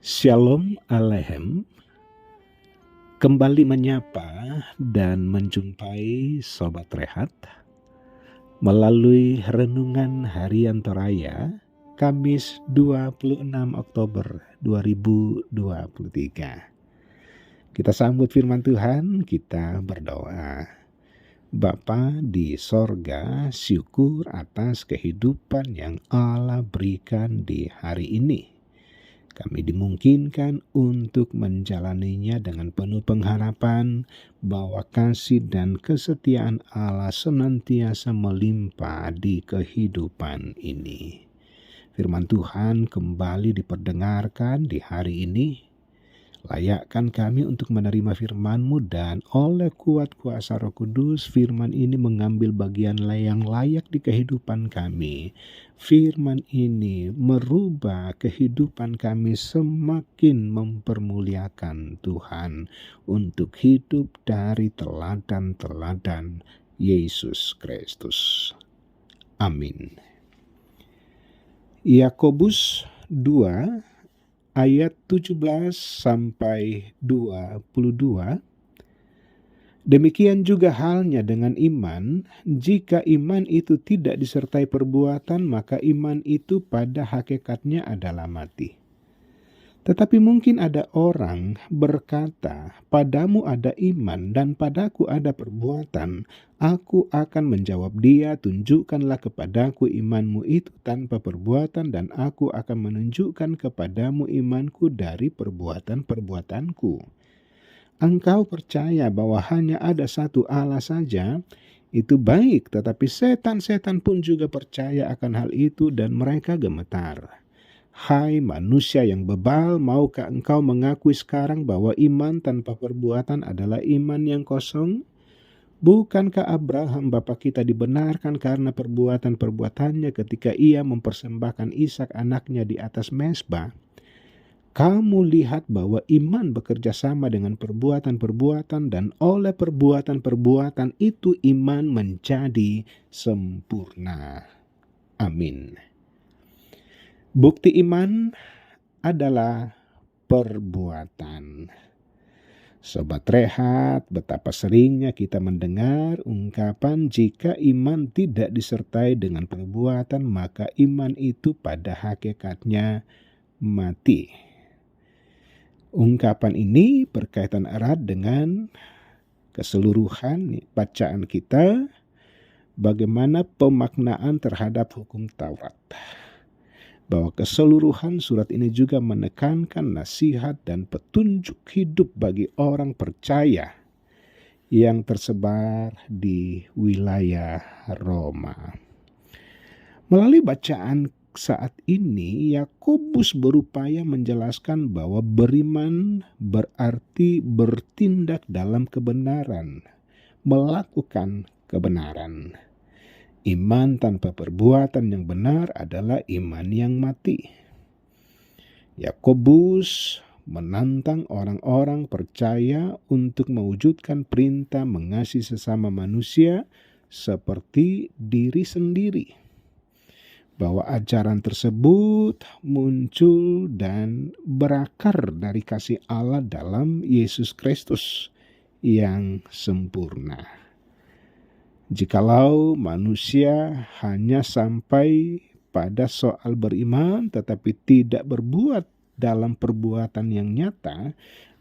Shalom Aleichem, kembali menyapa dan menjumpai Sobat Rehat melalui Renungan Harian Toraya Kamis 26 Oktober 2023. Kita sambut firman Tuhan, kita berdoa. Bapa di sorga, syukur atas kehidupan yang Allah berikan di hari ini. Kami dimungkinkan untuk menjalaninya dengan penuh pengharapan bahwa kasih dan kesetiaan Allah senantiasa melimpah di kehidupan ini. Firman Tuhan kembali diperdengarkan di hari ini. Layakkan kami untuk menerima firman-Mu, dan oleh kuat kuasa Roh Kudus, firman ini mengambil bagian yang layak di kehidupan kami. Firman ini merubah kehidupan kami semakin mempermuliakan Tuhan untuk hidup dari teladan-teladan Yesus Kristus. Amin. Yakobus 2 ayat 17 sampai 22. Demikian juga halnya dengan iman, jika iman itu tidak disertai perbuatan, maka iman itu pada hakikatnya adalah mati. Tetapi mungkin ada orang berkata, padamu ada iman dan padaku ada perbuatan. Aku akan menjawab dia, tunjukkanlah kepadaku imanmu itu tanpa perbuatan, dan aku akan menunjukkan kepadamu imanku dari perbuatan-perbuatanku. Engkau percaya bahwa hanya ada satu Allah saja, itu baik, tetapi setan-setan pun juga percaya akan hal itu dan mereka gemetar. Hai manusia yang bebal, maukah engkau mengakui sekarang bahwa iman tanpa perbuatan adalah iman yang kosong? Bukankah Abraham bapa kita dibenarkan karena perbuatan-perbuatannya ketika ia mempersembahkan Ishak anaknya di atas mezbah? Kamu lihat bahwa iman bekerja sama dengan perbuatan-perbuatan, dan oleh perbuatan-perbuatan itu iman menjadi sempurna. Amin. Bukti iman adalah perbuatan. Sobat Rehat, betapa seringnya kita mendengar ungkapan jika iman tidak disertai dengan perbuatan, maka iman itu pada hakikatnya mati. Ungkapan ini berkaitan erat dengan keseluruhan bacaan kita, bagaimana pemaknaan terhadap hukum Taurat. Bahwa keseluruhan surat ini juga menekankan nasihat dan petunjuk hidup bagi orang percaya yang tersebar di wilayah Roma. Melalui bacaan saat ini, Yakobus berupaya menjelaskan bahwa beriman berarti bertindak dalam kebenaran, melakukan kebenaran. Iman tanpa perbuatan yang benar adalah iman yang mati. Yakobus menantang orang-orang percaya untuk mewujudkan perintah mengasihi sesama manusia seperti diri sendiri. Bahwa ajaran tersebut muncul dan berakar dari kasih Allah dalam Yesus Kristus yang sempurna. Jikalau manusia hanya sampai pada soal beriman tetapi tidak berbuat dalam perbuatan yang nyata,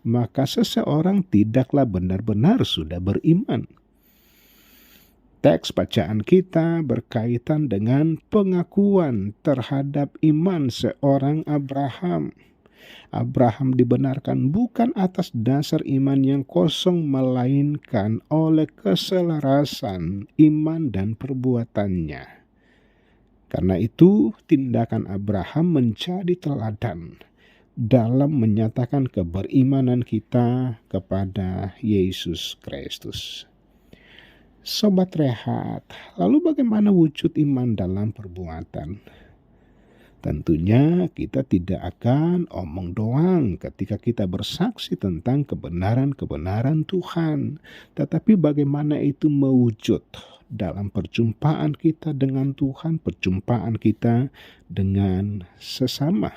maka seseorang tidaklah benar-benar sudah beriman. Teks bacaan kita berkaitan dengan pengakuan terhadap iman seorang Abraham. Abraham dibenarkan bukan atas dasar iman yang kosong, melainkan oleh keselarasan iman dan perbuatannya. Karena itu, tindakan Abraham menjadi teladan dalam menyatakan keberimanan kita kepada Yesus Kristus. Sobat Rehat, lalu bagaimana wujud iman dalam perbuatan? Tentunya kita tidak akan omong doang ketika kita bersaksi tentang kebenaran-kebenaran Tuhan. Tetapi bagaimana itu mewujud dalam perjumpaan kita dengan Tuhan, perjumpaan kita dengan sesama.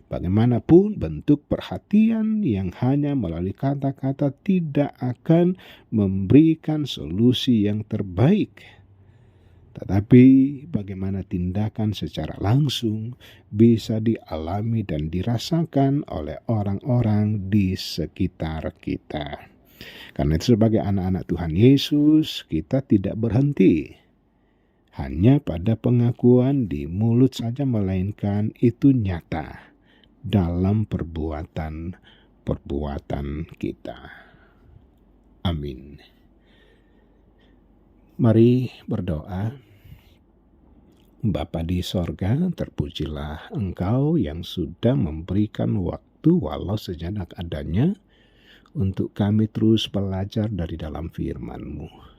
Bagaimanapun bentuk perhatian yang hanya melalui kata-kata tidak akan memberikan solusi yang terbaik. Tetapi bagaimana tindakan secara langsung bisa dialami dan dirasakan oleh orang-orang di sekitar kita. Karena itu sebagai anak-anak Tuhan Yesus, kita tidak berhenti hanya pada pengakuan di mulut saja, melainkan itu nyata dalam perbuatan kita. Amin. Mari berdoa. Bapa di sorga, terpujilah Engkau yang sudah memberikan waktu walau sejenak adanya untuk kami terus belajar dari dalam firman-Mu.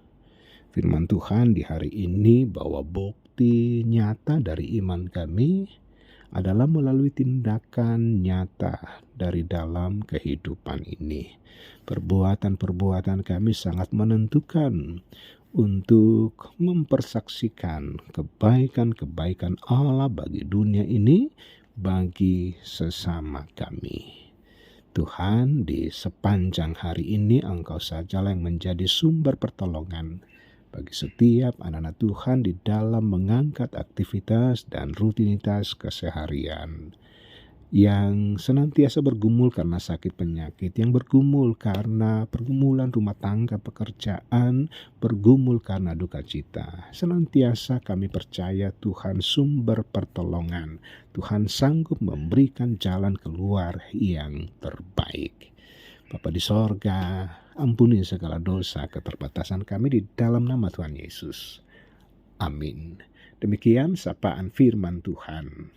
Firman Tuhan di hari ini bahwa bukti nyata dari iman kami adalah melalui tindakan nyata dari dalam kehidupan ini. Perbuatan-perbuatan kami sangat menentukan untuk mempersaksikan kebaikan-kebaikan Allah bagi dunia ini, bagi sesama kami. Tuhan, di sepanjang hari ini Engkau sajalah yang menjadi sumber pertolongan bagi setiap anak-anak Tuhan di dalam mengangkat aktivitas dan rutinitas keseharian, yang senantiasa bergumul karena sakit penyakit, yang bergumul karena pergumulan rumah tangga, pekerjaan, bergumul karena duka cita. Senantiasa kami percaya Tuhan sumber pertolongan. Tuhan sanggup memberikan jalan keluar yang terbaik. Bapa di sorga, ampuni segala dosa keterbatasan kami di dalam nama Tuhan Yesus. Amin. Demikian sapaan firman Tuhan.